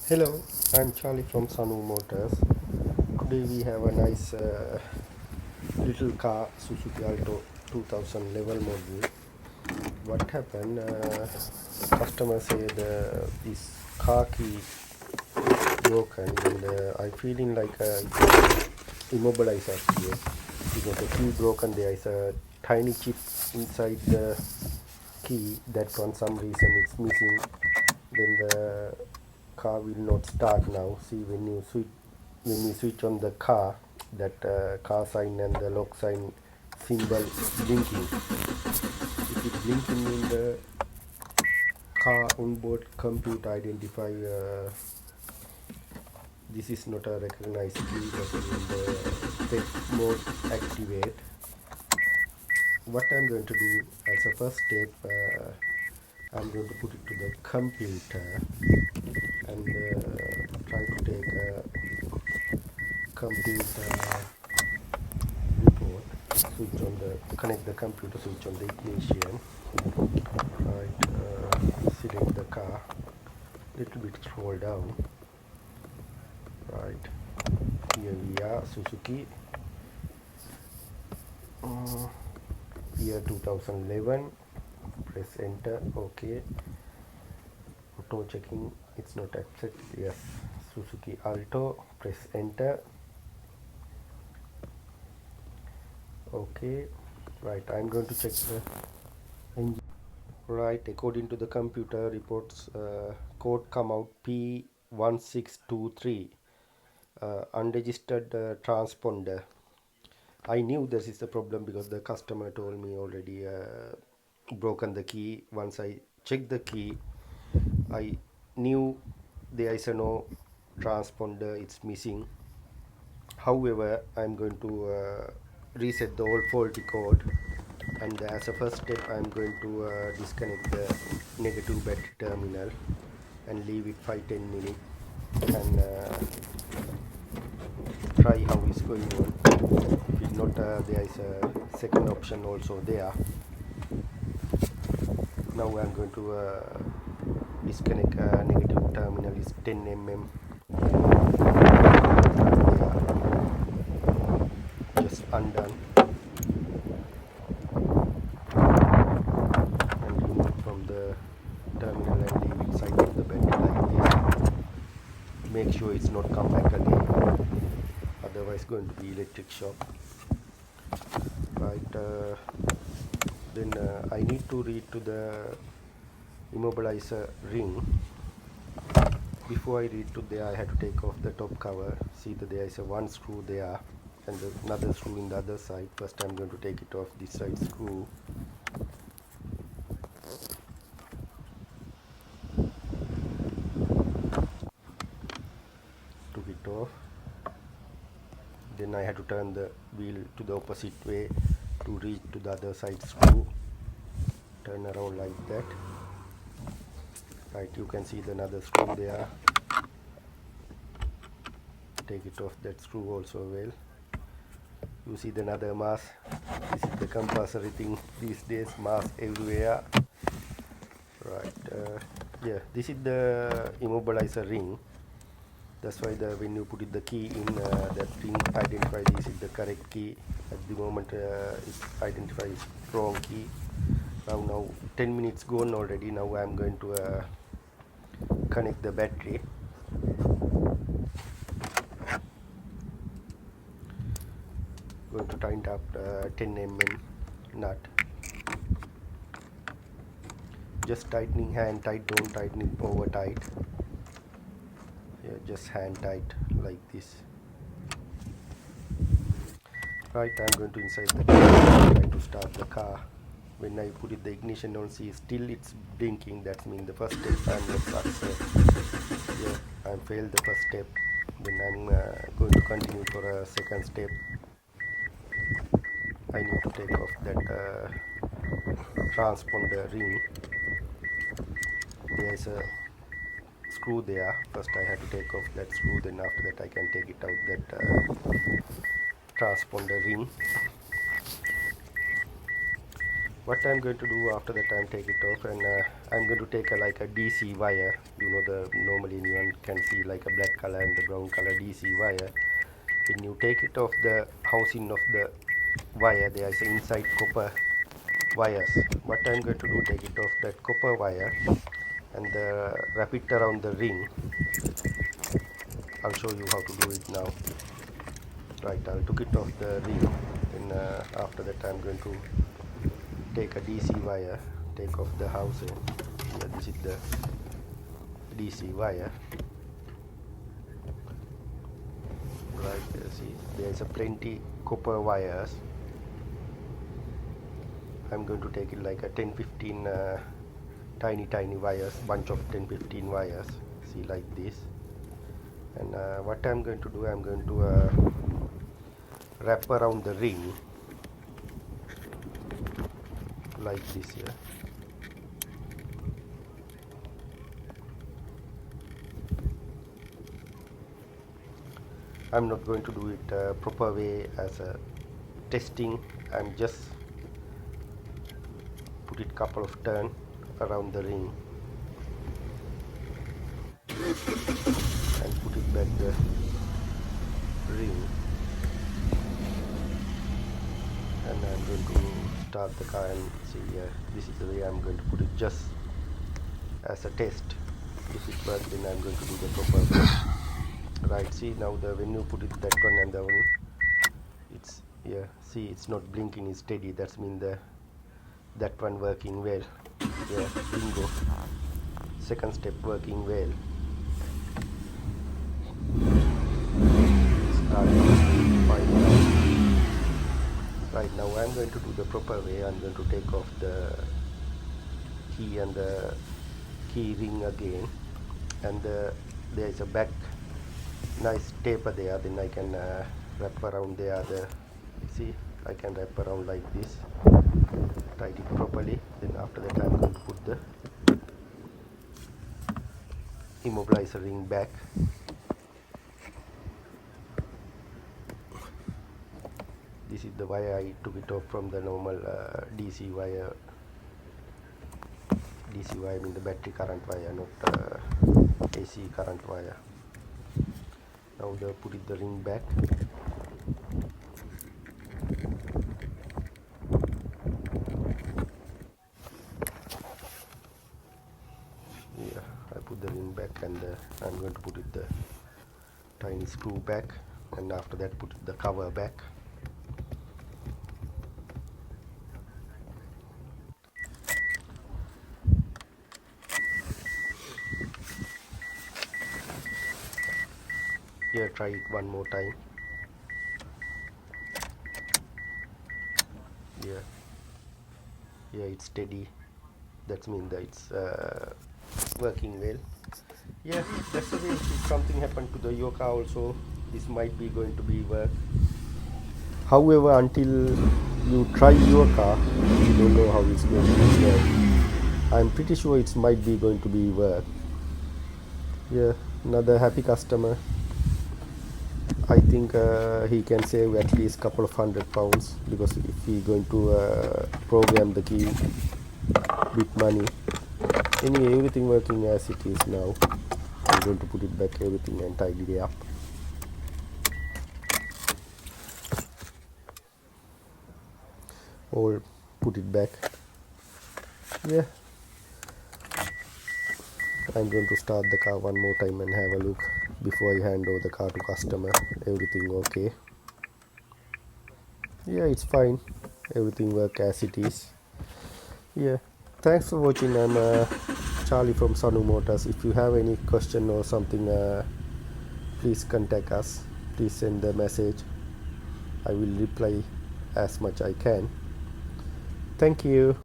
Hello, I'm Charlie from Sanu Motors. Today we have a nice little car, Suzuki Alto 2011 model. What happened? Customer said this car key broken, and I feeling like it's immobilizer here because the key broken. There is a tiny chip inside the key that for some reason it's missing. Then the car will not start now. See, when you switch on the car, that car sign and the lock sign symbol blinking. If it blinking in the car onboard computer identify this is not a recognized key, but in the tech mode activate. What I'm going to do as a first step, I'm going to put it to the computer and try to take a computer report, switch on the connect the computer, switch on the ignition, right, select the car, little bit scroll down, right, here we are, Suzuki, uh, year 2011, press enter, okay, auto checking, it's not accept, yes, Suzuki Alto, press enter, okay, right, I'm going to check the engine. Right, according to the computer reports, code come out p1623, unregistered transponder. I knew this is the problem because the customer told me already broken the key. Once I checked the key, I knew there is a no transponder, it's missing. However, I'm going to reset the old faulty code, and as a first step I'm going to disconnect the negative battery terminal and leave it 5-10 minutes and try how it's going on. If it's not, there is a second option also there. Now I'm going to disconnect negative terminal is 10 mm. Just undone and remove from the terminal and leave it side of the battery like this. Make sure it's not come back again, otherwise going to be electric shock, right. Then I need to read to the immobilizer ring. Before I read to there, I had to take off the top cover. See that there is a one screw there and another screw in the other side. First I'm going to take it off this side screw. Took it off. Then I had to turn the wheel to the opposite way to reach to the other side screw. Turn around like that. Right, you can see the another screw there. Take it off that screw also well. You see the another mass. This is the compulsory thing these days, mass everywhere. Right, yeah, this is the immobilizer ring. That's why when you put it the key in, that ring identify this is the correct key. At the moment it identifies wrong key. Now 10 minutes gone already. Now I'm going to connect the battery. Going to tighten up 10 mm nut. Just tightening hand tight, don't tighten it over tight. Yeah, just hand tight like this. Right, I'm going to inside the car, try to start the car. When I put it the ignition on, see still it's blinking. That means the first step I'm not success. Yeah, I failed the first step. Then I'm going to continue for a second step. I need to take off that transponder ring. There is a screw there. First I had to take off that screw, then after that I can take it out that transponder ring. what I'm going to do after that, I'm take it off, and I'm going to take like a DC wire. You know, the normally anyone can see like a black color and the brown color DC wire. When you take it off the housing of the wire, there is inside copper wires. What I'm going to do, take it off that copper wire and wrap it around the ring. I'll show you how to do it now. Right, I'll took it off the ring. Then after that, I'm going to take a DC wire, take off the housing. Yeah, this is the DC wire. Right, see, there is a plenty copper wires. I'm going to take it like a 10-15 tiny wires, bunch of 10-15 wires. See, like this. And what I'm going to do, I'm going to wrap around the ring like this here. I'm not going to do it proper way as a testing. I'm just put it couple of turn around the ring and put it back the ring, and I'm going to start the car and see. This is the way I'm going to put it just as a test. If it works, then I'm going to do the proper way. Right, see, now the when you put it that one and the one, it's see, it's not blinking, it's steady. That's mean that one working well. Yeah, bingo. Second step working well. Start fine. Right, now I'm going to do the proper way. I'm going to take off the key and the key ring again, and there is a back nice taper there. Then I can wrap around the other. See, I can wrap around like this, tight it properly. Then after that, I'm going to put the immobiliser ring back. This is the wire I took it off from the normal DC wire. DC wire means the battery current wire, not AC current wire. Now put it the ring back. Yeah, I put the ring back, and I'm going to put it the tiny screw back, and after that put the cover back. Here, try it one more time. Yeah, it's steady. That means that it's working well. Yeah, that's the way. If something happened to your car also, this might be going to be work. However, until you try your car, you don't know how it's going to work. I'm pretty sure it might be going to be work. Yeah, another happy customer. I think he can save at least couple of £100, because if he going to program the key with money. Anyway, everything working as it is now. I'm going to put it back, everything, and tidy it up. Or put it back. Yeah, I'm going to start the car one more time and have a look before I hand over the car to customer. Everything okay? Yeah, it's fine. Everything work as it is. Yeah, thanks for watching. I'm Charlie from Sanu Motors. If you have any question or something, please contact us. Please send the message. I will reply as much I can. Thank you.